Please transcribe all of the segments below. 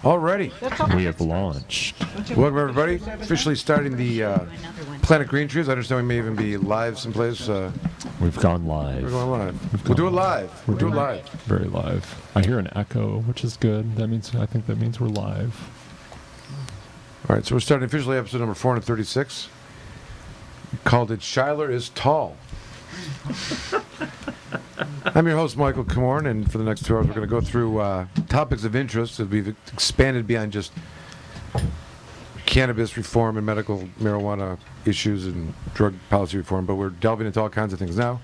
Alrighty. We have launched. Welcome, everybody. Officially starting the Planet Green Trees. I understand we may even be live someplace. We've gone live. We're going live. We'll do it live. We'll do it live. Very live. I hear an echo, which is good. I think that means we're live. All right, so we're starting officially episode number 436. We called it Shyler is Tall. I'm your host, Michael Komorn, and for the next 2 hours, we're going to go through topics of interest that we've expanded beyond just cannabis reform and medical marijuana issues and drug policy reform, but we're delving into all kinds of things now.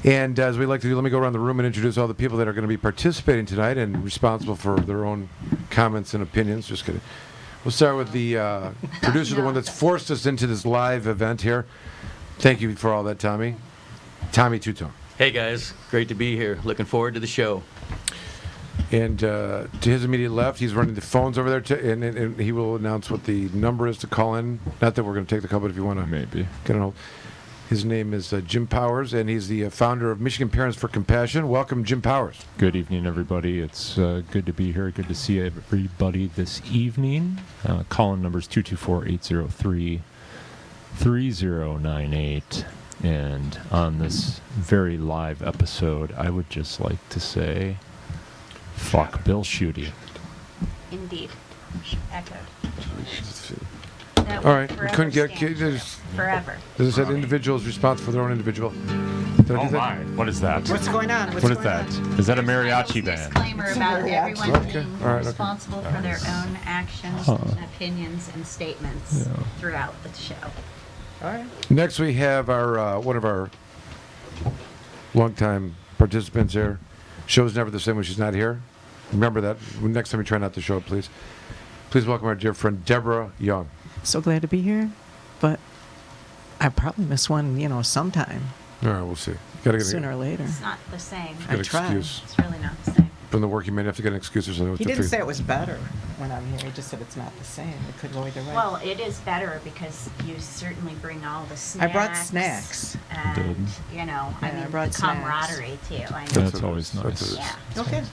And as we like to do, let me go around the room and introduce all the people that are going to be participating tonight and responsible for their own comments and opinions. Just kidding. We'll start with the producer, the one that's forced us into this live event here. Thank you for all that, Tommy. Tommy Tutone. Hey guys, great to be here. Looking forward to the show. And to his immediate left, he's running the phones over there, and he will announce what the number is to call in. Not that we're going to take the call, but if you want to Maybe. get on hold. His name is Jim Powers, and he's the founder of Michigan Parents for Compassion. Welcome, Jim Powers. Good evening, everybody. It's good to be here. Good to see everybody this evening. Call-in numbers 224-803-3098. And on this very live episode, I would just like to say, fuck Bill Schuette. Indeed. Echoed. All right, we couldn't get forever. As I said, individuals responsible for their own individual. Did I do that? What is that? What's going on? What is that? Is that a mariachi band? Disclaimer about everyone Okay. being All right, okay. responsible for their own actions and opinions and statements throughout the show. All right. Next, we have our one of our longtime participants here. Show's never the same when she's not here. Remember that. Next time we try not to show up, please. Please welcome our dear friend, Debra Young. So glad to be here, but I probably miss one, sometime. All right, we'll see. Gotta get Sooner or later. It's not the same. an I tried. excuse. It's really not the same. From the working man, you have to get an excuse or something. He didn't say it was better when I'm here. He just said it's not the same. It could go either way. Well, it is better because you certainly bring all the snacks. I brought snacks. And, I I brought the snacks. camaraderie, too. I That's That's always nice. Yeah. Okay.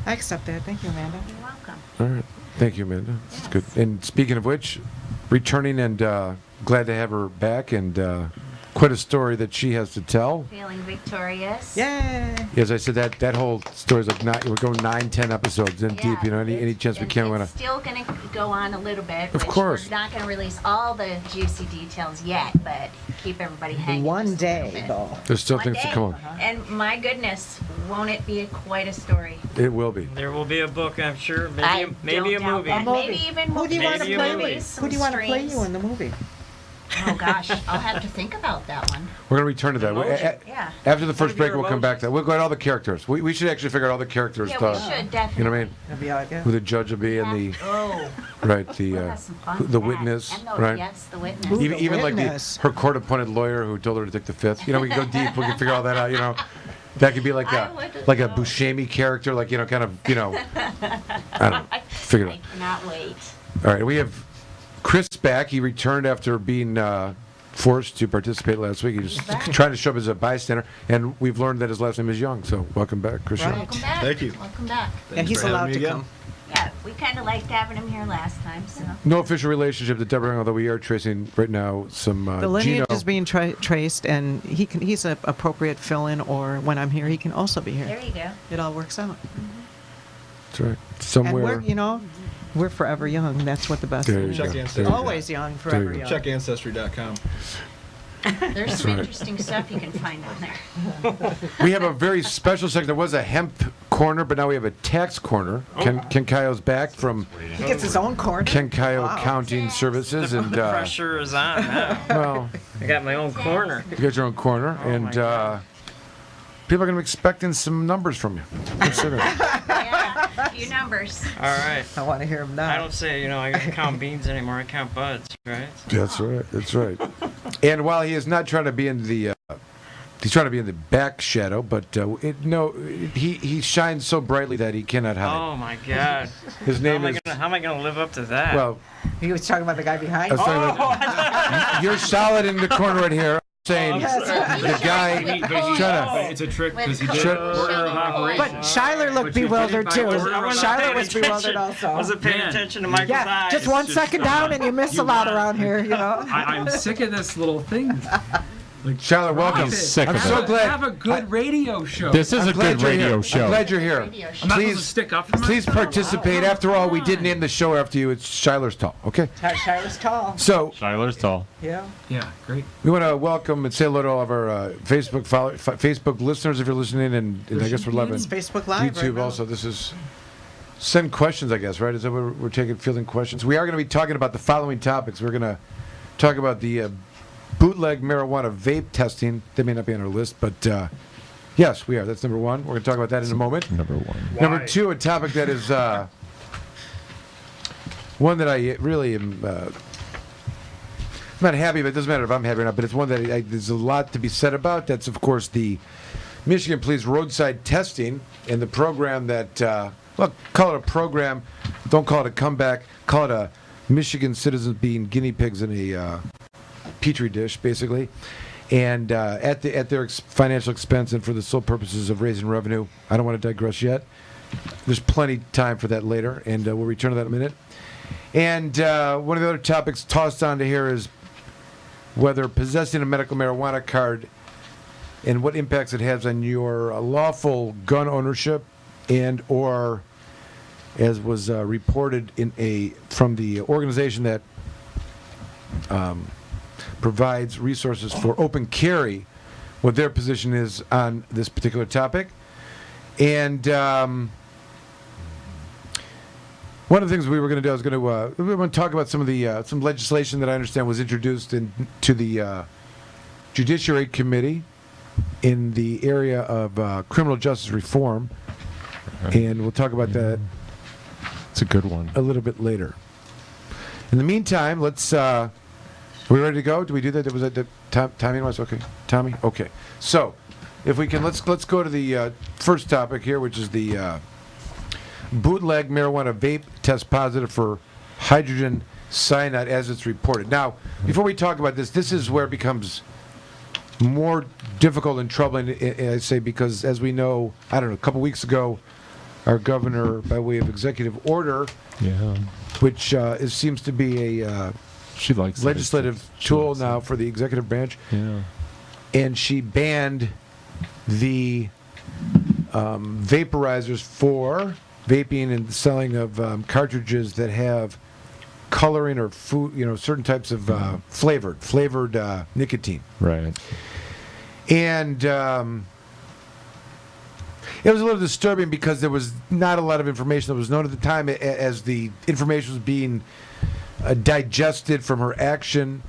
I accept that. Thank you, Amanda. You're welcome. All right. Thank you, Amanda. That's good. And speaking of which, returning and glad to have her back, and quite a story that she has to tell. Feeling victorious. Yay! As I said, that whole story's like we're going 9-10 episodes in deep. Any chance we can. It's still going to go on a little bit. Of which course. We're not going to release all the juicy details yet, but keep everybody hanging. One just a little day, bit. though. There's still One things to day. come on. And my goodness, won't it be quite a story? It will be. There will be a book, I'm sure. I Maybe a don't doubt movie. that. Maybe even Who do you want to Maybe a play? movie. Who do you want to play you in the movie? Oh gosh, I'll have to think about that one. We're going to return to that. Yeah. After the first What are break, your we'll come back to that. We'll go at all the characters. We should actually figure out all the characters. Yeah, we should definitely. You know what I mean? That'd be all good. Who the judge will be and the Oh, right we'll the have some fun with the that. witness, And the, right? Yes, the witness. Who- Even like witness. her court-appointed lawyer who told her to take the fifth. We can go deep. We can figure all that out. That could be like I a would like a know. Buscemi character, like kind of I don't know. Figure it I out. cannot wait. All right, we have Chris back. He returned after being forced to participate last week. He was He's back. trying to show up as a bystander, and we've learned that his last name is Young. So welcome back, Chris. Right. Young. Welcome back. Thank you. Welcome back. Yeah, he's allowed to come. Yeah, we kind of liked having him here last time, so. No official relationship to Debra Young, although we are tracing right now some The lineage Gino. is being traced, and he's an appropriate fill-in, or when I'm here, he can also be here. There you go. It all works out. That's right. Somewhere. And we're forever young. That's what the best There you is. go. Check in. There you go. Always young, There forever you young. Check Ancestry.com. There's some right. interesting stuff you can find on there. We have a very special section. There was a hemp corner, but now we have a tax corner. Ken Kayo's back from He gets his own corner. Ken Kayo Wow. Accounting Services, and The pressure is on now. well, I got my own corner. you got your own corner, Oh, and my God. people are going to be expecting some numbers from you. Consider it. Yeah, a few numbers. All right. I want to hear him now. I don't say, I don't count beans anymore. I count buds, right? That's right. That's right. And while he is not trying to be in the, he's trying to be in the back shadow, but he shines so brightly that he cannot hide. Oh, my God. His name is. How am I gonna live up to that? Well, He was talking about the guy behind. I was talking about, you're solid in the corner right here. saying the guy. Shut up. It's a trick because he With did Shut- order of operations. But Shyler looked But you did bewildered by too. order of Shyler was attention. bewildered I also. wasn't paying Man. attention to Michael's Yeah, eyes. just one just- second down and you miss a lot around here, you know. I'm sick of this little thing. Like, Shyler, welcome. Stop it. Sick I'm of so it. glad. Have a good radio show. This is I'm a glad good you're radio here. show. I'm glad you're here. Radio show. I'm not supposed to Please, stick up for please myself. participate. After all, we did name the show after you. It's Shyler's Tall. Okay. Shyler's tall. So Shyler's tall. Yeah. Yeah, great. we want to welcome and say hello to all of our Facebook listeners if you're listening, and I guess we're loving It's Facebook Live YouTube right now. also. This is send questions, I guess, right? Is that what we're taking, fielding questions? We are going to be talking about the following topics. We're going to talk about the bootleg marijuana vape testing. They may not be on our list, but yes, we are. That's number one. We're going to talk about that in a moment. Number one. Number two, a topic that is one that I really am not happy, but it doesn't matter if I'm happy or not, but it's one that there's a lot to be said about. That's, of course, the Michigan Police roadside testing and the program that, well, call it a program. Don't call it a comeback. Call it a Michigan citizens being guinea pigs in a petri dish, basically. And at their financial expense and for the sole purposes of raising revenue. I don't want to digress yet. There's plenty time for that later, and we'll return to that in a minute. And one of the other topics tossed onto here is whether possessing a medical marijuana card and what impacts it has on your lawful gun ownership, and or, as was reported from the organization that provides resources for open carry, what their position is on this particular topic. And one of the things we were going to do, we were going to talk about some of the some legislation that I understand was introduced to the Judiciary Committee in the area of criminal justice reform, and we'll talk about that It's a good one. a little bit later. In the meantime, let's. Are we ready to go? Do we do that? Was that the timing was okay? Tommy, okay. So, if we can, let's go to the first topic here, which is the bootleg marijuana vape test positive for hydrogen cyanide as it's reported. Now, before we talk about this is where it becomes more difficult and troubling, I say, because as we know, I don't know, a couple weeks ago, our governor, by way of executive order, Yeah. which seems to be a She likes it. legislative She tool likes it. now for the executive branch, Yeah. and she banned the vaporizers for vaping and selling of cartridges that have coloring or food, certain types of flavored nicotine. Right. And it was a little disturbing because there was not a lot of information that was known at the time as the information was being digested from her action.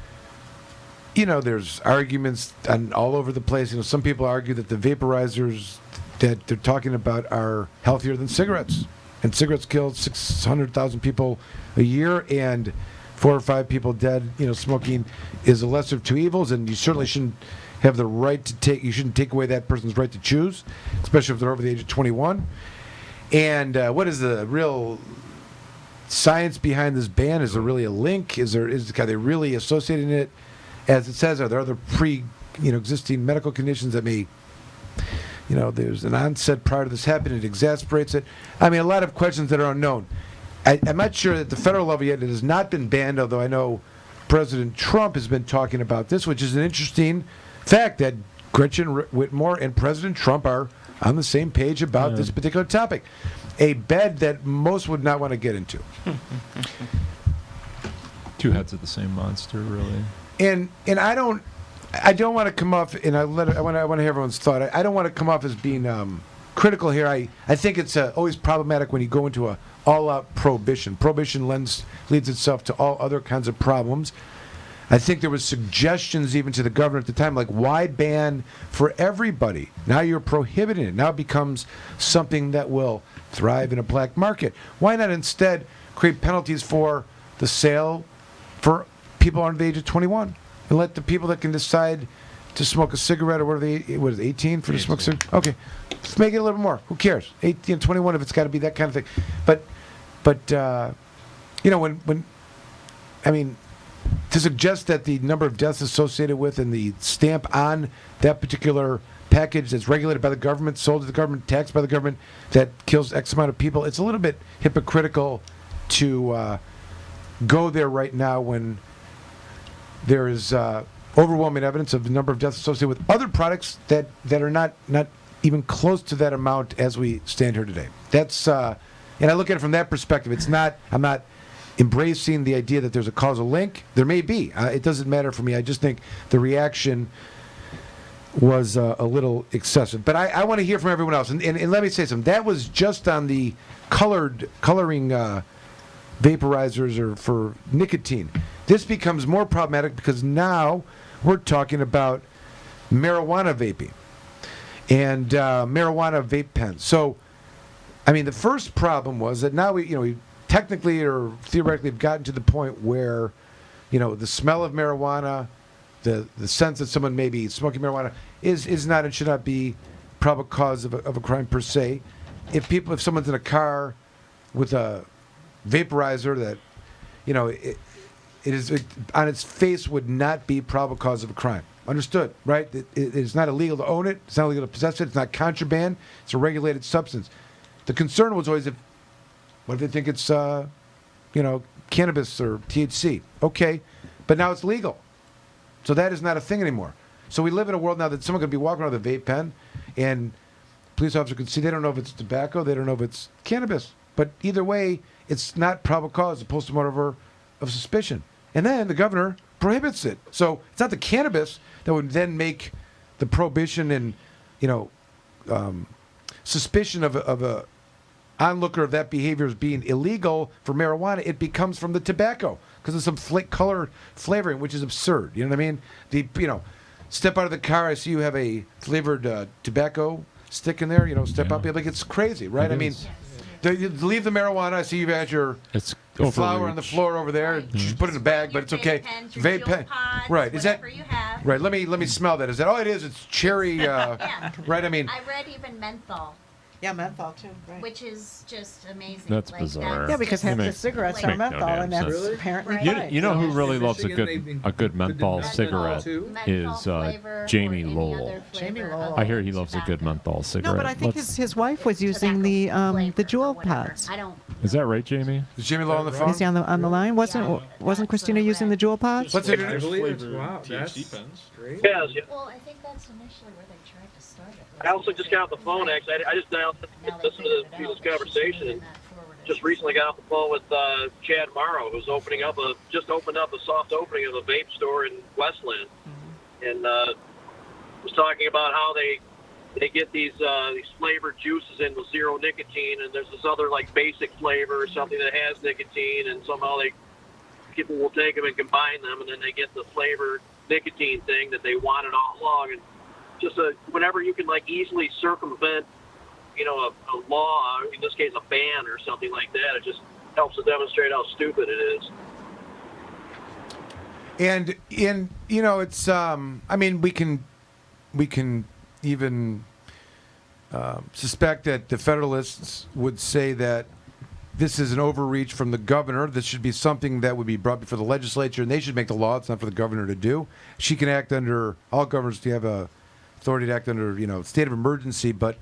There's arguments all over the place. Some people argue that the vaporizers that they're talking about are healthier than cigarettes. And cigarettes kill 600,000 people a year, and 4 or 5 people dead. Smoking is a lesser of two evils, and you certainly shouldn't have the right to you shouldn't take away that person's right to choose, especially if they're over the age of 21. And what is the real science behind this ban? Is there really a link? Are they really associating it, as it says? Are there other existing medical conditions that may, there's an onset prior to this happening, it exasperates it? I mean, a lot of questions that are unknown. I'm not sure at the federal level yet it has not been banned, although I know President Trump has been talking about this, which is an interesting fact that Gretchen Whitmer and President Trump are on the same page about this particular topic. A bed that most would not want to get into. Two heads of the same monster, really. And I don't want to come off, and I want to hear everyone's thought. I don't want to come off as being critical here. I think it's always problematic when you go into a all-out prohibition. Prohibition leads itself to all other kinds of problems. I think there was suggestions even to the governor at the time, like, why ban for everybody? Now you're prohibiting it. Now it becomes something that will thrive in a black market. Why not instead create penalties for the sale for people under the age of 21, and let the people that can decide to smoke a cigarette, or what is it, 18 for to smoke a cigarette? Okay, let's make it a little more. Who cares? 18, 21 if it's got to be that kind of thing. But when to suggest that the number of deaths associated with and the stamp on that particular package that's regulated by the government, sold to the government, taxed by the government, that kills X amount of people, it's a little bit hypocritical to go there right now when there is overwhelming evidence of the number of deaths associated with other products that are not even close to that amount as we stand here today. That's and I look at it from that perspective. I'm not embracing the idea that there's a causal link. There may be. It doesn't matter for me. I just think the reaction was a little excessive. But I want to hear from everyone else. And let me say something. That was just on the coloring vaporizers or for nicotine. This becomes more problematic because now we're talking about marijuana vaping and marijuana vape pens. So, I mean, the first problem was that now we technically or theoretically have gotten to the point where, the smell of marijuana, the sense that someone may be smoking marijuana is not and should not be probable cause of a crime per se. If someone's in a car with a vaporizer that, it on its face would not be probable cause of a crime. Understood, right? It's not illegal to own it. It's not illegal to possess it. It's not contraband. It's a regulated substance. The concern was always what if they think it's, cannabis or THC? Okay, but now it's legal. So that is not a thing anymore. So we live in a world now that someone could be walking around with a vape pen and police officer could see, they don't know if it's tobacco, they don't know if it's cannabis. But either way, it's not probable cause opposed to motive of suspicion. And then the governor prohibits it. So it's not the cannabis that would then make the prohibition and, suspicion of a onlooker of that behavior as being illegal for marijuana. It becomes from the tobacco because of some color flavoring, which is absurd. You know what I mean? Step out of the car, I see you have a flavored tobacco stick in there. Step up, like it's crazy, right? I mean, you leave the marijuana. I see you've had your flower on the floor over there. Right. Just put it in a bag, but it's okay. Vape pen, right? Is that you have. right? Let me smell that. Is that all it is? It's cherry, Yeah. right? I mean, I read even menthol, Yeah, menthol too. Right. which is just amazing. That's bizarre. Yeah, because half the Makes- cigarettes Make are no menthol, damn and that's sense. Really? apparently Right. fine. You know who really Yeah. loves a good menthol Menthol cigarette too? Menthol is flavor or Jamie any Lowell. other Jamie flavor Lowell. of I hear he loves a good tobacco. menthol cigarette. No, but I think Let's- his wife was using the Flavor jewel or whatever. pods. I don't. Is that right, Jamie? is Jamie Law on the phone? Is he on the line? Wasn't Christina using the jewel pods? What's I it? believe it's wow. That's great. Yes, yeah. Well, I think that's initially where they tried to start it. I also just got off the phone, actually. I just dialed listened to this conversation and just recently got off the phone with Chad Morrow, who's just opened up a soft opening of a vape store in Westland, and was talking about how they get these flavored juices in with zero nicotine, and there's this other like basic flavor or something that has nicotine, and somehow people will take them and combine them, and then they get the flavored nicotine thing that they wanted all along. And just whenever you can like easily circumvent, a law, in this case a ban or something like that, it just helps to demonstrate how stupid it is. And it's I mean, we can even suspect that the Federalists would say that this is an overreach from the governor. This should be something that would be brought before the legislature, and they should make the law. It's not for the governor to do. She can act under, all governors have authority to act under, state of emergency, but,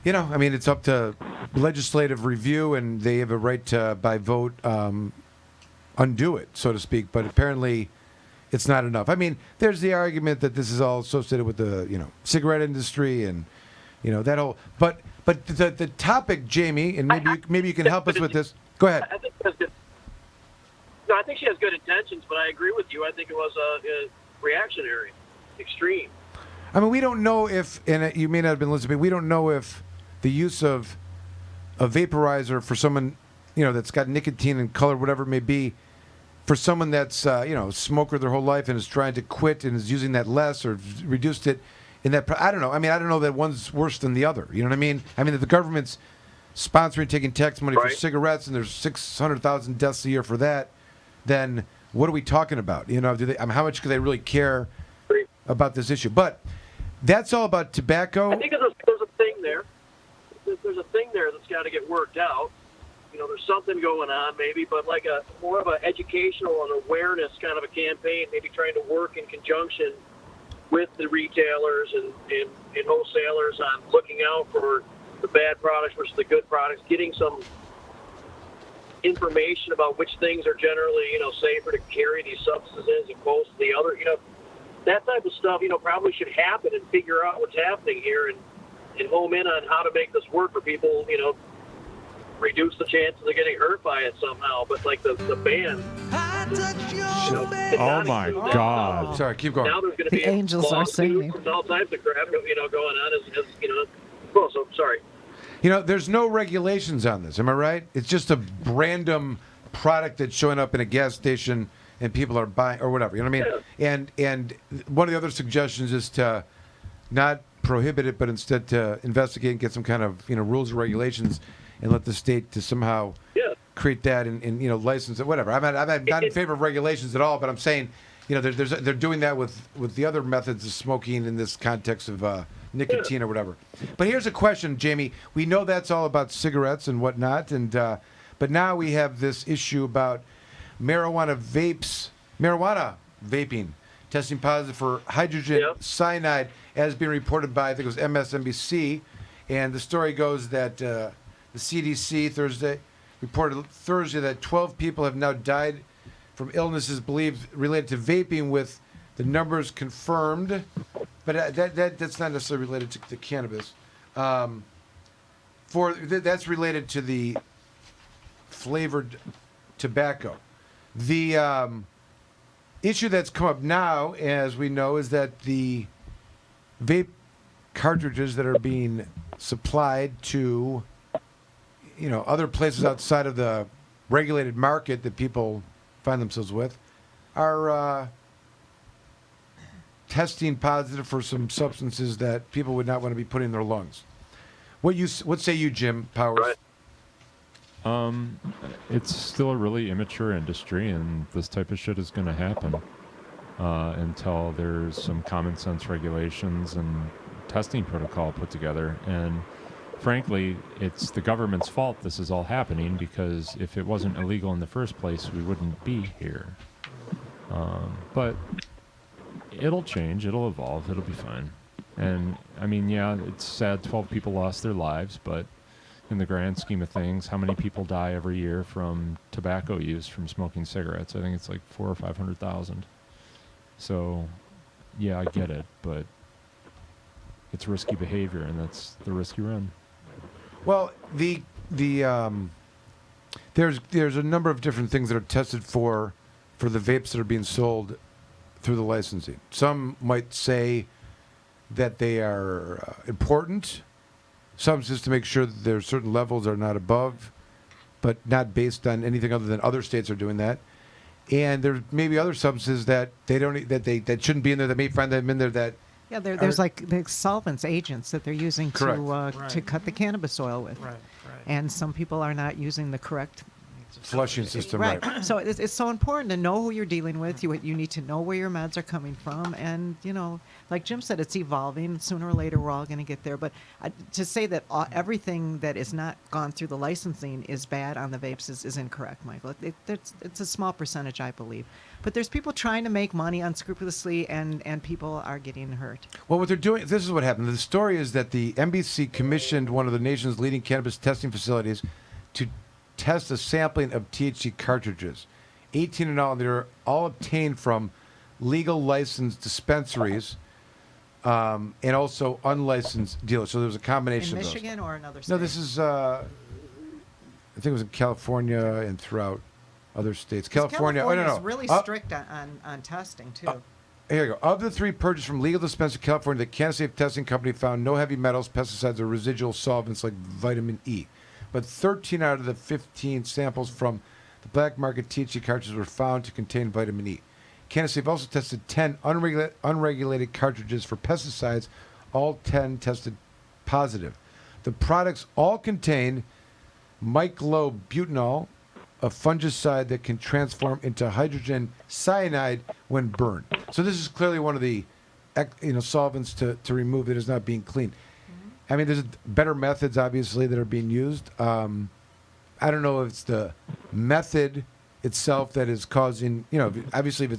I mean, it's up to legislative review, and they have a right to, by vote, undo it, so to speak. But apparently, it's not enough. I mean, there's the argument that this is all associated with the, cigarette industry and, that whole. But the topic, Jamie, and maybe you can help us with this. Go ahead. I think that's good. No, I think she has good intentions, but I agree with you. I think it was reactionary, extreme. I mean, we don't know if, and you may not have been listening, but we don't know if the use of a vaporizer for someone, that's got nicotine and color, whatever it may be, for someone that's, a smoker their whole life and is trying to quit and is using that less or reduced it in that, I don't know. I mean, I don't know that one's worse than the other. You know what I mean? I mean, if the government's sponsoring, taking tax money for cigarettes and there's 600,000 deaths a year for that, then what are we talking about? How much do they really care about this issue? But that's all about tobacco. I think there's a thing there. There's a thing there that's got to get worked out. there's something going on maybe, but like a more of an educational and awareness kind of a campaign, maybe trying to work in conjunction with the retailers and wholesalers on looking out for the bad products versus the good products, getting some information about which things are generally, safer to carry these substances opposed to the other. That type of stuff, probably should happen and figure out what's happening here and home in on how to make this work for people, reduce the chances of getting hurt by it somehow. But like the ban. Oh my God! Sorry, keep going. Now there's going to The be angels are singing. and all types of crap, going on as Cool. So sorry. There's no regulations on this. Am I right? It's just a random product that's showing up in a gas station and people are buying or whatever. You know what I mean? And one of the other suggestions is to not prohibit it, but instead to investigate and get some kind of rules or regulations and let the state to somehow create that and license it, whatever. I'm not in favor of regulations at all, but I'm saying they're doing that with the other methods of smoking in this context of nicotine or whatever. But here's a question, Jamie. We know that's all about cigarettes and whatnot, and but now we have this issue about marijuana vaping, testing positive for hydrogen cyanide, as being reported by, I think it was MSNBC, and the story goes that the CDC reported Thursday that 12 people have now died from illnesses believed related to vaping, with the numbers confirmed, but that's not necessarily related to cannabis. That's related to the flavored tobacco. The issue that's come up now, as we know, is that the vape cartridges that are being supplied to other places outside of the regulated market that people find themselves with are testing positive for some substances that people would not want to be putting in their lungs. What say you, Jim Powers? Right. It's still a really immature industry, and this type of shit is going to happen until there's some common sense regulations and testing protocol put together. And frankly, it's the government's fault this is all happening, because if it wasn't illegal in the first place, we wouldn't be here. But it'll change, it'll evolve, it'll be fine. And I mean, yeah, it's sad 12 people lost their lives, but in the grand scheme of things, how many people die every year from tobacco use from smoking cigarettes? I think it's like 400,000 or 500,000. So, yeah, I get it, but it's risky behavior, and that's the risk you run. Well, there's a number of different things that are tested for the vapes that are being sold through the licensing. Some might say that they are important. Some just to make sure that there are certain levels are not above, but not based on anything other than other states are doing that. And there may be other substances that that shouldn't be in there, that may find them in there that. Yeah, there's like the solvents, agents that they're using Correct. to cut the cannabis oil with. Right. And some people are not using the correct Flushing system, right. right. So it's so important to know who you're dealing with. You need to know where your meds are coming from, and like Jim said, it's evolving. Sooner or later, we're all going to get there. But to say that everything that is not gone through the licensing is bad on the vapes is incorrect, Michael. It's a small percentage, I believe. But there's people trying to make money unscrupulously, and people are getting hurt. Well, what they're doing, this is what happened. The story is that the NBC commissioned one of the nation's leading cannabis testing facilities to test a sampling of THC cartridges, 18 in all. They're all obtained from legal licensed dispensaries and also unlicensed dealers. So there was a combination In of those. Michigan or another state? No, this is, I think it was in California and throughout other states. California. California's really strict on testing, too. Here you go. Of the 3 purchased from legal dispensaries in California, the CannaSafe testing company found no heavy metals, pesticides, or residual solvents like vitamin E. But 13 out of the 15 samples from the black market THC cartridges were found to contain vitamin E. CannaSafe also tested 10 unregulated cartridges for pesticides. All 10 tested positive. The products all contain myclobutanol, a fungicide that can transform into hydrogen cyanide when burned. So this is clearly one of the solvents to remove it is not being cleaned. I mean, there's better methods, obviously, that are being used. I don't know if it's the method itself that is causing, obviously if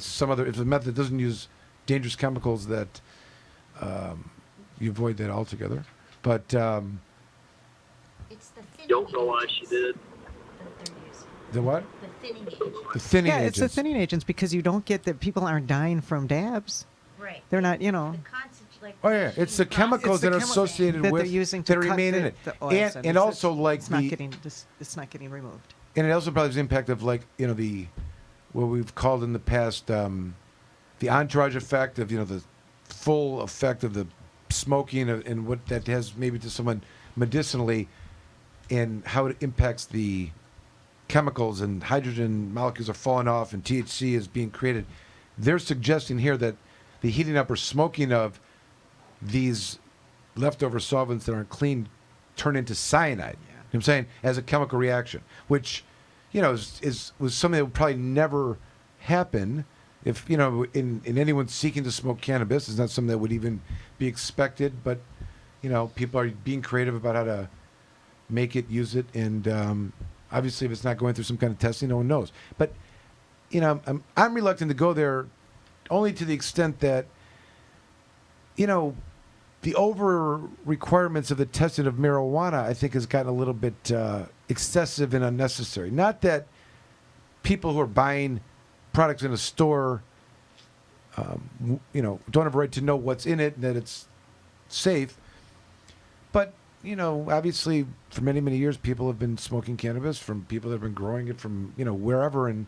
the method doesn't use dangerous chemicals, that you avoid that altogether. But It's the thinning Don't know why she did. that they're using. the what? The thinning agent. The thinning Yeah, agents. it's the thinning agents because you don't get that people aren't dying from dabs. Right. They're not, The like Oh yeah, it's the chemicals that are associated that with they're using to that cut remain in the- it, the oils, and it's- also like it's not getting removed. and it also probably has the impact of like the what we've called in the past the entourage effect of the full effect of the smoking and what that has maybe to someone medicinally, and how it impacts the chemicals and hydrogen molecules are falling off and THC is being created. They're suggesting here that the heating up or smoking of these leftover solvents that aren't clean turn into cyanide. You know what I'm saying? As a chemical reaction, which, was something that would probably never happen if, in anyone seeking to smoke cannabis. It's not something that would even be expected, but, people are being creative about how to make it, use it, and obviously if it's not going through some kind of testing, no one knows. But, I'm reluctant to go there only to the extent that, the over requirements of the testing of marijuana, I think, has gotten a little bit excessive and unnecessary. Not that people who are buying products in a store, don't have a right to know what's in it and that it's safe. But, obviously, for many, many years, people have been smoking cannabis from people that have been growing it from, wherever, and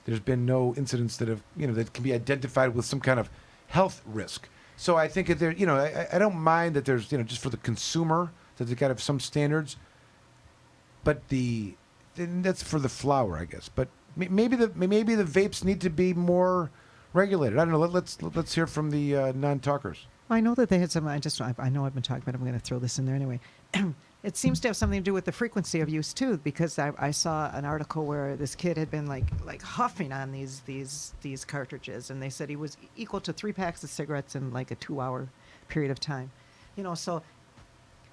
there's been no incidents that have, that can be identified with some kind of health risk. So I think that there, I don't mind that there's, just for the consumer that they got to have some standards, but that's for the flower, I guess. But maybe the vapes need to be more regulated. I don't know. Let's hear from the non-talkers. I know that they had some. I know I've been talking about it. I'm going to throw this in there anyway. It seems to have something to do with the frequency of use too, because I saw an article where this kid had been like huffing on these cartridges, and they said he was equal to 3 packs of cigarettes in like a 2-hour period of time. So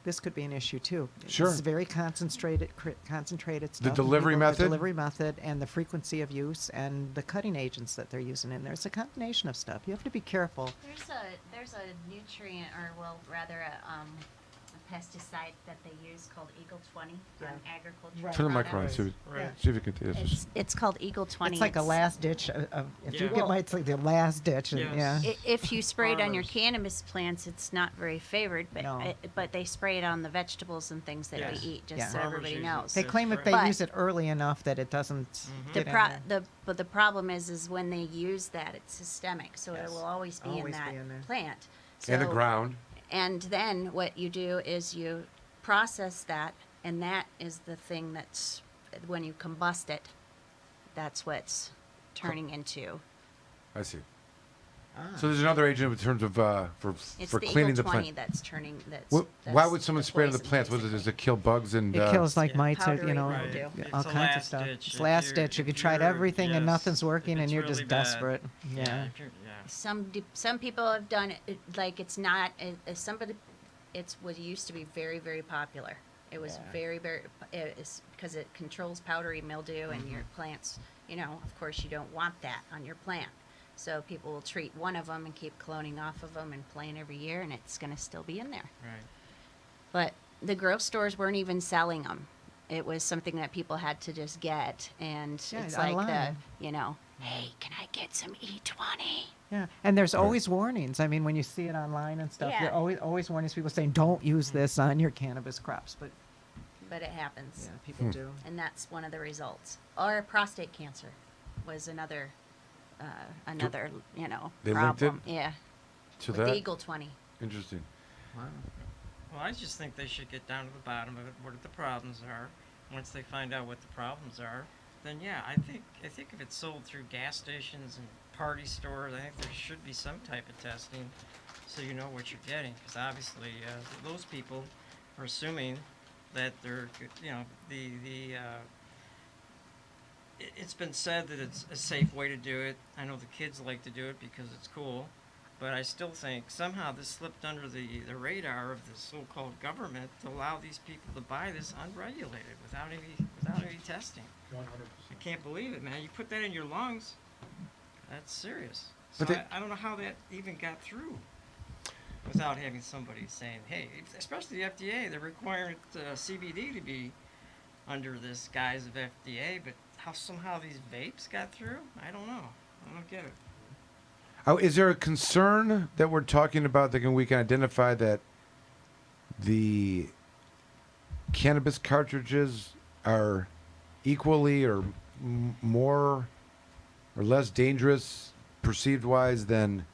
this could be an issue too. Sure. It's very concentrated stuff. delivery method? The delivery method and the frequency of use and the cutting agents that they're using in there. It's a combination of stuff. You have to be careful. There's a nutrient, or rather a pesticide that they use called Eagle 20 on agricultural Right. Turn the mic products. around. Right. See if you can. Yes. It's called Eagle 20. It's like a last ditch. If you Yeah. get my, it's like the last ditch. Yes. Yeah. If you spray it on your Farmers. cannabis plants, it's not very favored, but No. but they spray it on the vegetables and things that Yes. we eat, just Yeah. so Farmers everybody use it. knows. They claim if they But- use it early enough that it doesn't get in there. But the problem is when they use that, it's systemic, so Yes. it will always be Always in be that in there. plant. And the So- ground. And then what you do is you process that, and that is the thing that's, when you combust it, that's what's turning into. I see. So there's another agent in terms of It's for the cleaning Eagle the 20 plant. that's turning. Why That's would someone the spray it on the poison, plants? What is it? Does basically. it kill bugs and? It kills like Yeah. mites, or, Powdery Right. all It's kinds a of last stuff. ditch. It's If last you're- ditch. If you if tried you're- everything and yes, nothing's working, if and it's you're really just bad. desperate. Yeah. if you're- yeah. Some people have done it like it's not. Somebody, it's what used to be very, very popular. It was very, very. It's because it controls powdery mildew and your plants. Of course, you don't want that on your plant. So people will treat one of them and keep cloning off of them and playing every year, and it's going to still be in there. Right. But the growth stores weren't even selling them. It was something that people had to just get, and Yeah, it's like online. hey, can I get some E20? Yeah, and there's always warnings. I mean, when you see it online and stuff, Yeah. there are always warnings. People saying, "Don't use this on your cannabis crops," but But it happens. yeah, people do. And that's one of the results. Or prostate cancer was another, They linked problem. it Yeah, to with that. the Eagle 20. Interesting. Well, I just think they should get down to the bottom of it, what the problems are. Once they find out what the problems are, then yeah, I think if it's sold through gas stations and party stores, I think there should be some type of testing, so you know what you're getting. Because obviously, those people are assuming that they're, it's been said that it's a safe way to do it. I know the kids like to do it because it's cool. But I still think somehow this slipped under the radar of the so-called government to allow these people to buy this unregulated without any testing. 100%. I can't believe it, man. You put that in your lungs, that's serious. So But I don't know how that even got through without having somebody saying, hey, especially the FDA, they're requiring CBD to be under this guise of FDA, but how somehow these vapes got through? I don't know. I don't get it. Oh, is there a concern that we're talking about that we can identify that the cannabis cartridges are equally or more or less dangerous perceived wise than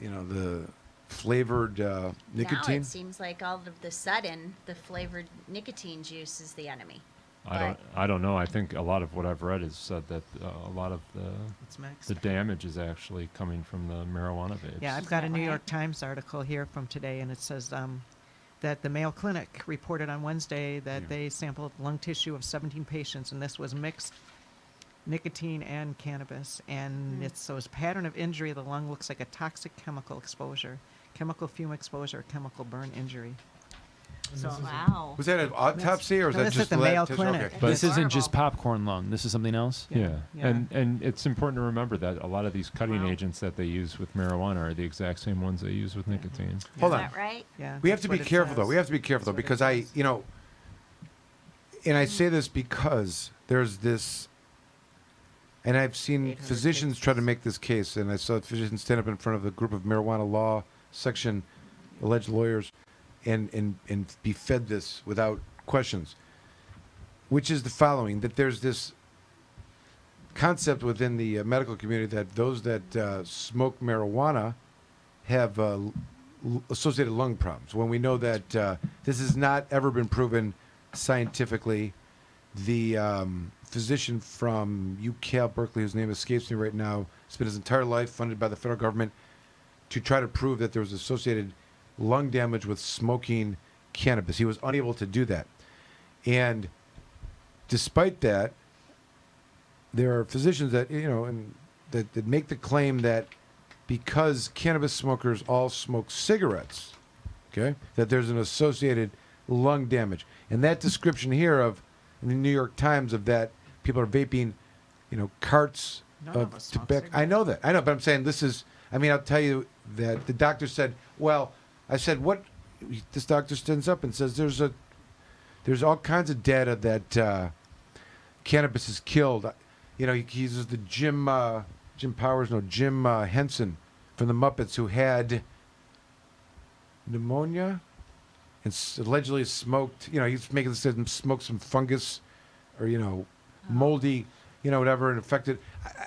the flavored Now nicotine? it seems like all of the sudden the flavored nicotine juice is the enemy. I don't know. I think a lot of what I've read has said that a lot of It's mixed. the damage is actually coming from the marijuana vapes. Yeah, I've got a New York Times article here from today, and it says that the Mayo Clinic reported on Wednesday that they sampled lung tissue of 17 patients, and this was mixed nicotine and cannabis. And so its pattern of injury of the lung looks like a toxic chemical exposure, chemical fume exposure, chemical burn injury. So, Wow. Was that an autopsy or was No, that this just is the Mayo lab tissue? Clinic. Okay. But This isn't just horrible. popcorn lung. This is something else. Yeah. Yeah. And it's important to remember that a lot of these cutting Wow. agents that they use with marijuana are the exact same ones they use with nicotine. Hold Is on. that right? yeah, We have that's to what be it careful, though. says. We have to be careful, though, That's because what it says. and I say this because there's this, and I've seen 800 physicians try to make this case, and I saw physicians stand up in front of a group of marijuana law section alleged lawyers and be fed this without questions, which is the following, that there's this concept within the medical community that those that smoke marijuana have associated lung problems, when we know that this has not ever been proven scientifically. The physician from UCal Berkeley, whose name escapes me right now, spent his entire life funded by the federal government to try to prove that there was associated lung damage with smoking cannabis. He was unable to do that. And despite that, there are physicians that, that make the claim that because cannabis smokers all smoke cigarettes, okay, that there's an associated lung damage. And that description here in the New York Times of that people are vaping, carts None of of us smoke tobacco. I know that. I know, but I'm saying I'll tell you that the doctor said, well, I said, what? This doctor stands up and says there's all kinds of data that cannabis has killed. He uses the Jim Henson from the Muppets, who had pneumonia and allegedly smoked. He's making this smoke some fungus or moldy, whatever, and affected.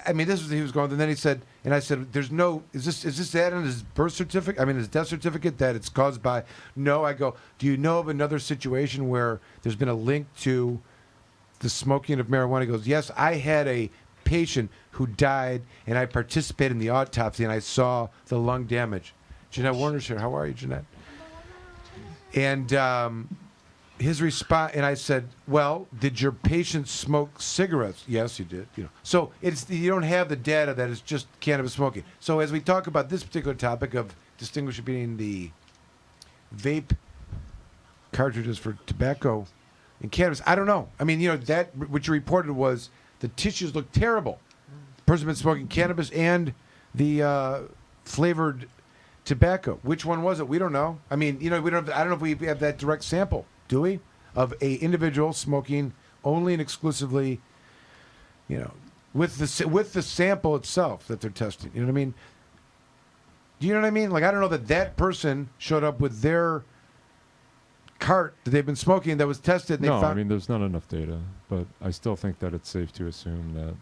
I mean, this was he was going. And then he said, and I said, "There's no. Is this that on his birth certificate? I mean, his death certificate that it's caused by?" No. I go, do you know of another situation where there's been a link to the smoking of marijuana? He goes, yes, I had a patient who died, and I participated in the autopsy, and I saw the lung damage. Jeanette Warner's here. How are you, Jeanette? And his response, and I said, well, did your patient smoke cigarettes? Yes, he did. So you don't have the data that it's just cannabis smoking. So as we talk about this particular topic of distinguishing between the vape cartridges for tobacco and cannabis, I don't know. I mean, that what you reported was the tissues look terrible. The person been smoking cannabis and the flavored tobacco. Which one was it? We don't know. I mean, we don't. I don't know if we have that direct sample, do we, of a individual smoking only and exclusively, with the sample itself that they're testing. You know what I mean? Do you know what I mean? Like, I don't know that person showed up with their cart that they've been smoking that was tested. And No, they found, I mean, there's not enough data, but I still think that it's safe to assume that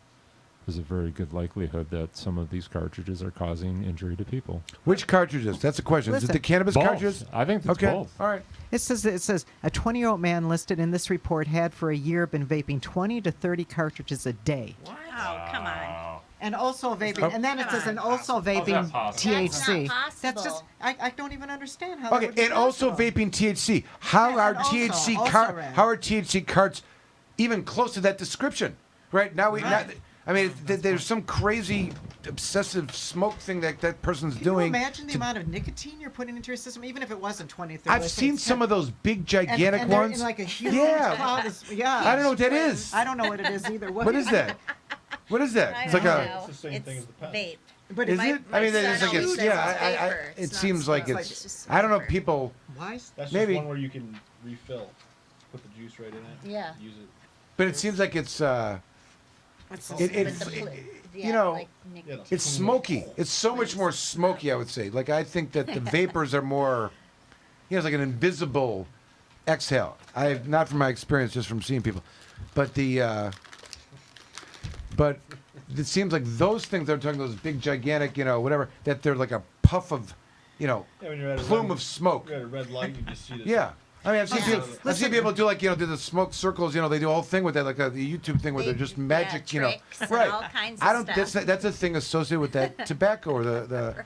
there's a very good likelihood that some of these cartridges are causing injury to people. which cartridges? That's the question. Is it Listen. the cannabis Both. cartridges? I think it's Okay. both. All right. It says a 20-year-old man listed in this report had for a year been vaping 20 to 30 cartridges a day, Oh, come on. and also vaping. And then it says and also vaping possible? THC. That's not just possible. I don't even understand how. that Okay, would be and also possible. vaping THC. How Yeah, are and also- THC also car- red. How are THC carts even close to that description? Right now, Right. I mean, there's some crazy obsessive smoke thing that person's Can doing. you imagine the to- amount of nicotine you're putting into your system, even if it wasn't 20, 30? I've seen some of those big, gigantic and they're ones. in like a huge Yeah. cloud. Yeah. I don't know what that is. I don't know what it is either. What is that? What is that? I It's don't like know. It's the same It's thing as the pen. vape. But is it's it? my I mean, son it's like always it's says yeah. it's vapor. It It's not seems like smoke. it's. It's just I don't know. vapor. People. why? That's just Maybe. one where you can refill. Put the juice right in it. Yeah. Use it. But it seems like it's. What's It- this? it- With the it- pl- you know, like Yeah, nicotine. It's smoky. It's so much more smoky, I would say. Like I think that the vapors are more, it's like an invisible exhale. I've not from my experience, just from seeing people, but but it seems like those things they're talking those big gigantic, whatever, that they're like a puff of, Yeah, when you're at a plume red, of smoke. You're at a red light, you just see this. Yeah. I mean, I've seen Okay, people. I've seen people do like do the smoke circles. They do a whole thing with that, like the YouTube thing where they're just magic. tricks and right? all kinds I of don't. stuff. That's a thing associated with that tobacco or the.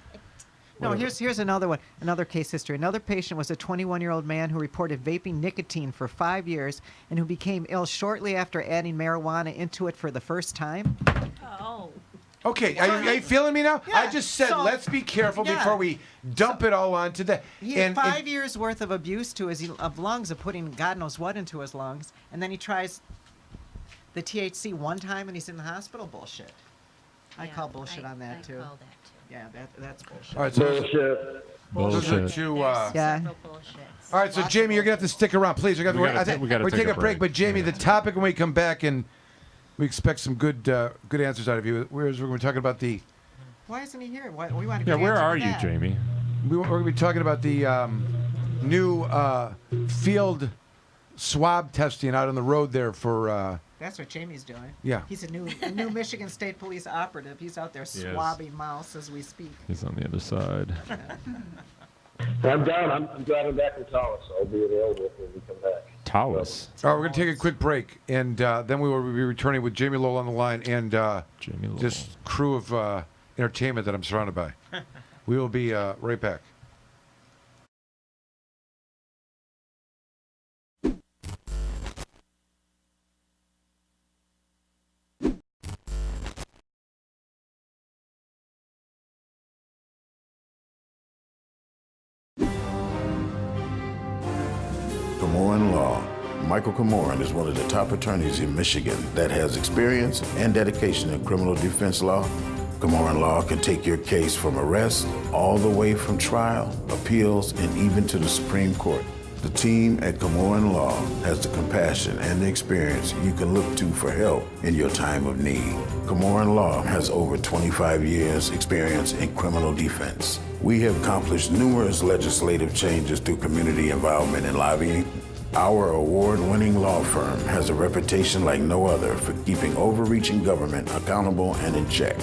No, whatever. here's another one. Another case history. Another patient was a 21-year-old man who reported vaping nicotine for 5 years and who became ill shortly after adding marijuana into it for the first time. Oh. Okay, are you feeling me now? Yeah, I just said so- let's be careful yeah. before we dump it all onto that. He had 5 years worth of abuse to his of lungs, of putting God knows what into his lungs, and then he tries the THC one time and he's in the hospital. Bullshit. I Yeah, call bullshit on that I too. call that too. Yeah, that's bullshit. All right, so those are Bullshit. two. There's Yeah. several bullshits. All right, so Jamie, you're gonna have to stick around, please. We gotta we're take taking a a break, break. but Jamie, Yeah. the topic when we come back, and we expect some good answers out of you. Whereas we're talking about the. Why isn't he here? Why, we want to Yeah, get where answer to are you, that. Jamie? We're going to be talking about the new field swab testing out on the road there for. That's what Jamie's doing. Yeah. He's a new Michigan State Police operative. He's out there is. swabbing mouse as we speak. He's on the other side. I'm down. I'm driving back from Taos, so I'll be available when we come back. Tawas. All right, we're going to take a quick break, and then we will be returning with Jamie Lowell on the line and Jamie Lowell. this crew of entertainment that I'm surrounded by. We will be right back. Komorn Law. Michael Komorn is one of the top attorneys in Michigan that has experience and dedication in criminal defense law. Komorn Law can take your case from arrest all the way from trial, appeals, and even to the Supreme Court. The team at Komorn Law has the compassion and the experience you can look to for help in your time of need. Komorn Law has over 25 years experience in criminal defense. We have accomplished numerous legislative changes through community involvement and lobbying. Our award-winning law firm has a reputation like no other for keeping overreaching government accountable and in check.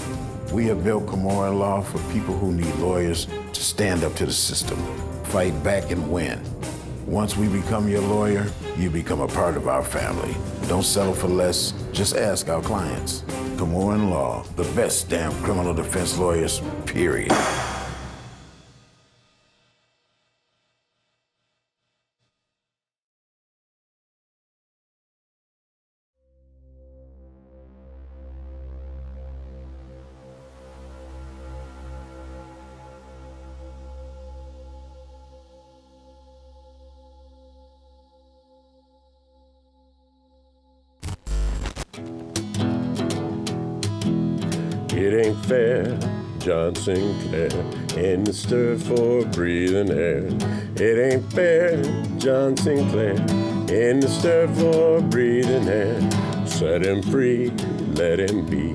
We have built Komorn Law for people who need lawyers to stand up to the system, fight back and win. Once we become your lawyer, you become a part of our family. Don't settle for less, just ask our clients. Komorn Law, the best damn criminal defense lawyers, period. It ain't fair, John Sinclair, in the stir for breathing air. It ain't fair, John Sinclair, in the stir for breathing air. Set him free, let him be,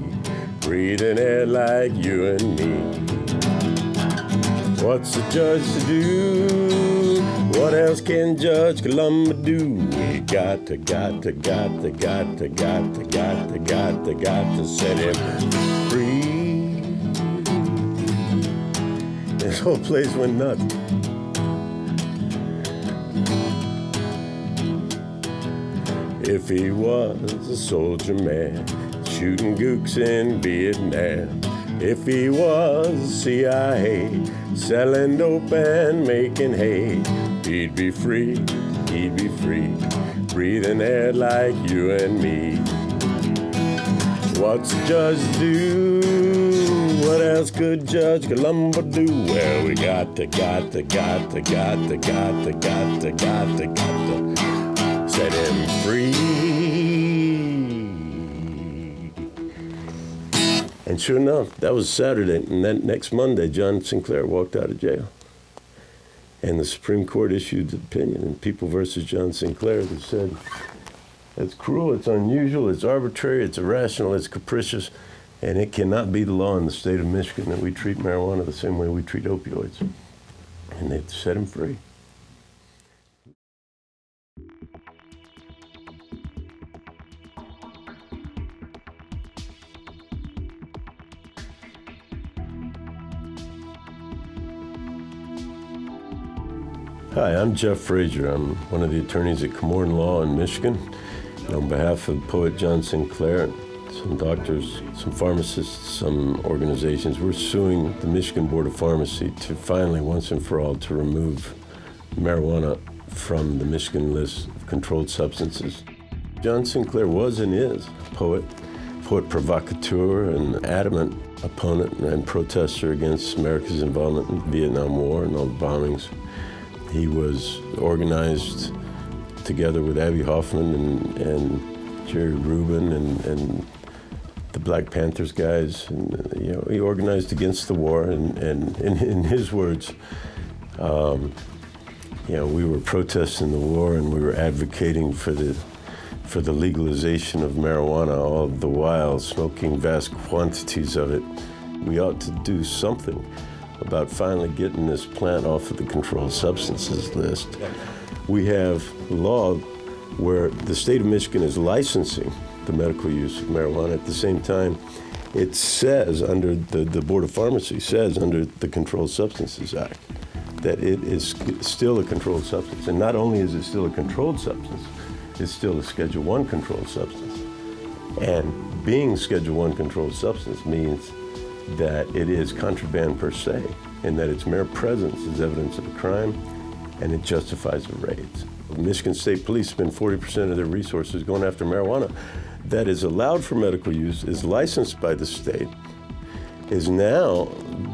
breathing air like you and me. What's the judge to do? What else can Judge Columba do? We got to set him free. This whole place went nuts. If he was a soldier man, shooting gooks in Vietnam. If he was CIA, selling dope and making hay, he'd be free, breathing air like you and me. What's the judge do? What else could Judge Columbo do? Well, we got to set him free. And sure enough, that was Saturday, and then next Monday, John Sinclair walked out of jail. And the Supreme Court issued an opinion in People versus John Sinclair that said, it's cruel, it's unusual, it's arbitrary, it's irrational, it's capricious, and it cannot be the law in the state of Michigan that we treat marijuana the same way we treat opioids. And they set him free. Hi, I'm Jeff Frazier. I'm one of the attorneys at Komorn Law in Michigan. And on behalf of poet John Sinclair, some doctors, some pharmacists, some organizations, we're suing the Michigan Board of Pharmacy to finally, once and for all, to remove marijuana from the Michigan list of controlled substances. John Sinclair was and is a poet provocateur, an adamant opponent and protester against America's involvement in the Vietnam War and all the bombings. He was organized together with Abby Hoffman and Jerry Rubin and the Black Panthers guys. And, you know, he organized against the war. And in his words, you know, we were protesting the war and we were advocating for the legalization of marijuana, all the while smoking vast quantities of it. We ought to do something about finally getting this plant off of the controlled substances list. We have law where the state of Michigan is licensing the medical use of marijuana. At the same time, it says under the Board of Pharmacy says under the Controlled Substances Act that it is still a controlled substance. And not only is it still a controlled substance, it's still a Schedule I controlled substance. And being Schedule I controlled substance means that it is contraband per se, and that its mere presence is evidence of a crime, and it justifies the raids. Michigan State Police spend 40% of their resources going after marijuana that is allowed for medical use, is licensed by the state, is now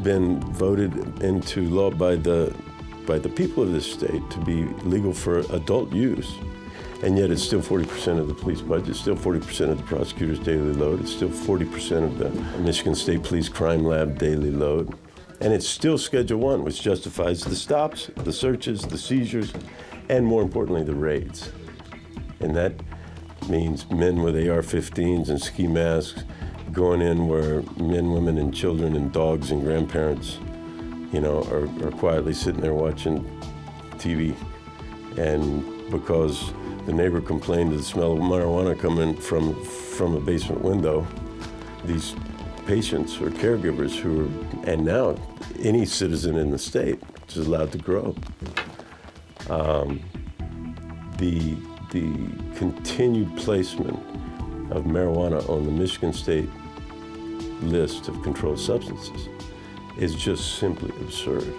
been voted into law by the people of this state to be legal for adult use. And yet it's still 40% of the police budget, still 40% of the prosecutor's daily load, it's still 40% of the Michigan State Police Crime Lab daily load. And it's still Schedule I, which justifies the stops, the searches, the seizures, and more importantly, the raids. And that means men with AR-15s and ski masks going in where men, women, and children and dogs and grandparents, you know, are quietly sitting there watching TV. And because the neighbor complained of the smell of marijuana coming from a basement window, these patients or caregivers who are, and now any citizen in the state is allowed to grow. The continued placement of marijuana on the Michigan State list of controlled substances is just simply absurd.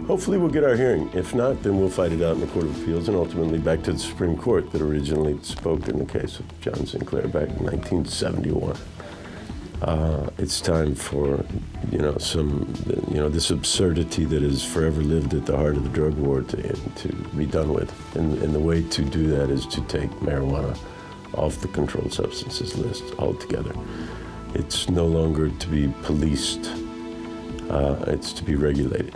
Hopefully we'll get our hearing. If not, then we'll fight it out in the Court of Appeals and ultimately back to the Supreme Court that originally spoke in the case of John Sinclair back in 1971. It's time for, you know, this absurdity that has forever lived at the heart of the drug war to be done with. And the way to do that is to take marijuana off the controlled substances list altogether. It's no longer to be policed, it's to be regulated.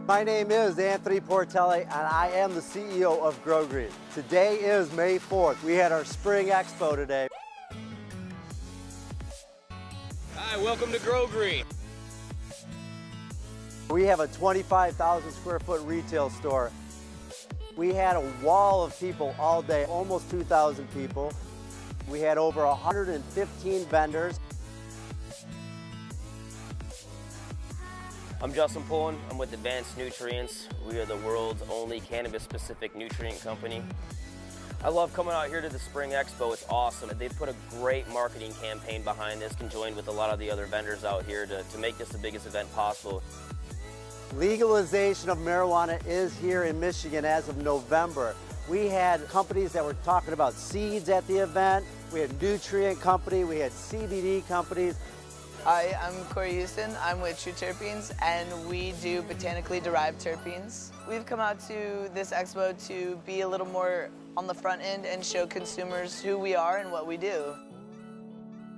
My name is Anthony Portelli, and I am the CEO of Grow Green. Today is May 4th. We had our Spring Expo today. Hi, welcome to Grow Green. We have a 25,000 square foot retail store. We had a wall of people all day, almost 2,000 people. We had over 115 vendors. I'm Justin Pullen. I'm with Advanced Nutrients. We are the world's only cannabis-specific nutrient company. I love coming out here to the Spring Expo. It's awesome. They've put a great marketing campaign behind this, conjoined with a lot of the other vendors out here to make this the biggest event possible. Legalization of marijuana is here in Michigan as of November. We had companies that were talking about seeds at the event. We had nutrient company, we had CBD companies. Hi, I'm Corey Houston. I'm with True Terpenes, and we do botanically derived terpenes. We've come out to this expo to be a little more on the front end and show consumers who we are and what we do.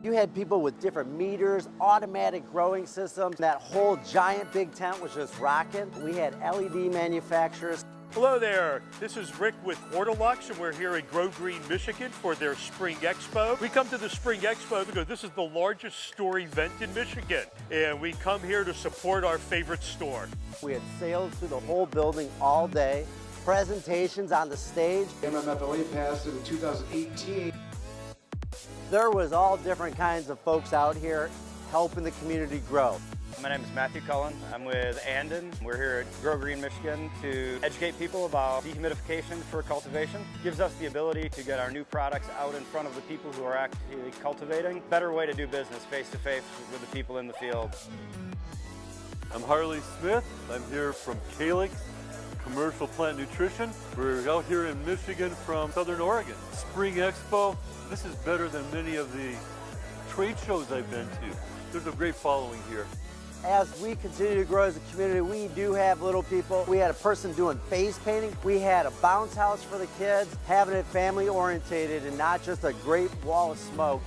You had people with different meters, automatic growing systems. That whole giant big tent was just rocking. We had LED manufacturers. Hello there, this is Rick with Hortilux, and we're here in Grow Green, Michigan for their Spring Expo. We come to the Spring Expo because this is the largest store event in Michigan, and we come here to support our favorite store. We had sales through the whole building all day, presentations on the stage. MMFLA passed it in 2018. There was all different kinds of folks out here helping the community grow. My name is Matthew Cullen. I'm with Andon. We're here at Grow Green, Michigan to educate people about dehumidification for cultivation. It gives us the ability to get our new products out in front of the people who are actually cultivating. Better way to do business face to face with the people in the field. I'm Harley Smith. I'm here from Calyx Commercial Plant Nutrition. We're out here in Michigan from Southern Oregon. Spring Expo. This is better than many of the trade shows I've been to. There's a great following here. As we continue to grow as a community, we do have little people. We had a person doing face painting. We had a bounce house for the kids, having it family orientated and not just a great wall of smoke.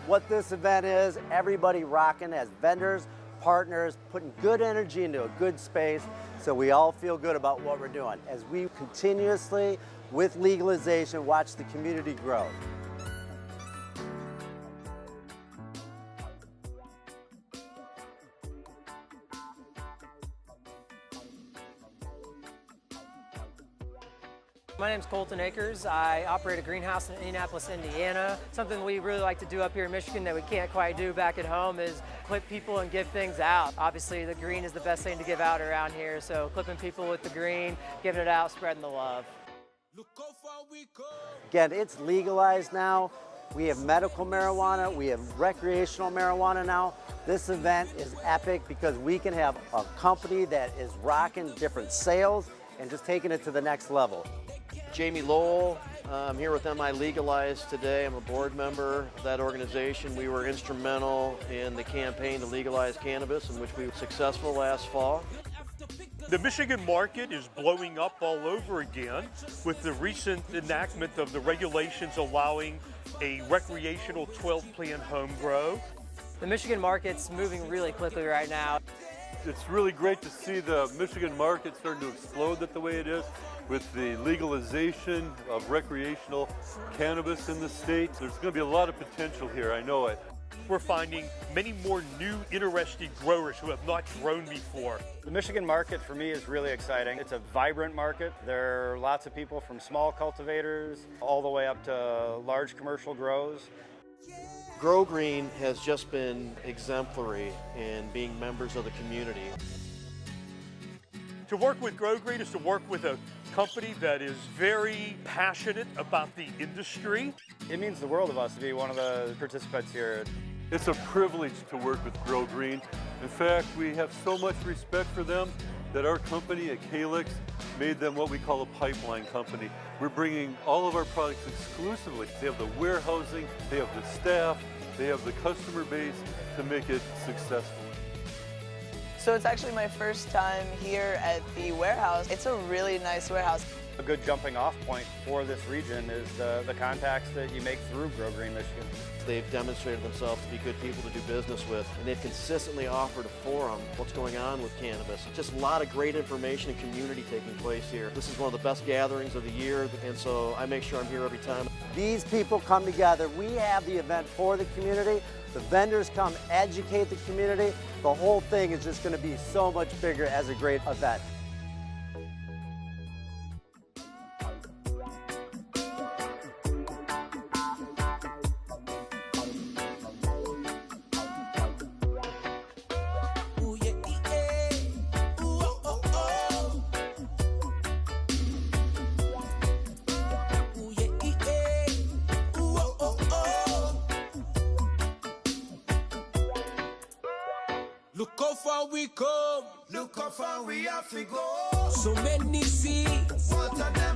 What this event is, everybody rocking as vendors, partners, putting good energy into a good space so we all feel good about what we're doing as we continuously, with legalization, watch the community grow. My name's Colton Akers. I operate a greenhouse in Indianapolis, Indiana. Something we really like to do up here in Michigan that we can't quite do back at home is clip people and give things out. Obviously, the green is the best thing to give out around here, so clipping people with the green, giving it out, spreading the love. Again, it's legalized now. We have medical marijuana, we have recreational marijuana now. This event is epic because we can have a company that is rocking different sales and just taking it to the next level. Jamie Lowell, I'm here with MI Legalize today. I'm a board member of that organization. We were instrumental in the campaign to legalize cannabis, in which we were successful last fall. The Michigan market is blowing up all over again with the recent enactment of the regulations allowing a recreational 12-plant home grow. The Michigan market's moving really quickly right now. It's really great to see the Michigan market starting to explode the way it is with the legalization of recreational cannabis in the state. There's going to be a lot of potential here, I know it. We're finding many more new, interesting growers who have not grown before. The Michigan market for me is really exciting. It's a vibrant market. There are lots of people from small cultivators all the way up to large commercial grows. Grow Green has just been exemplary in being members of the community. To work with Grow Green is to work with a company that is very passionate about the industry. It means the world of us to be one of the participants here. It's a privilege to work with Grow Green. In fact, we have so much respect for them that our company at Calyx made them what we call a pipeline company. We're bringing all of our products exclusively. They have the warehousing, they have the staff, they have the customer base to make it successful. So it's actually my first time here at the warehouse. It's a really nice warehouse. A good jumping off point for this region is the contacts that you make through Grow Green, Michigan. They've demonstrated themselves to be good people to do business with, and they've consistently offered a forum, what's going on with cannabis. Just a lot of great information and community taking place here. This is one of the best gatherings of the year, and so I make sure I'm here every time. These people come together. We have the event for the community. The vendors come educate the community. The whole thing is just going to be so much bigger as a great event. Look how far we come. Look how far we have to go. So many seas. Water them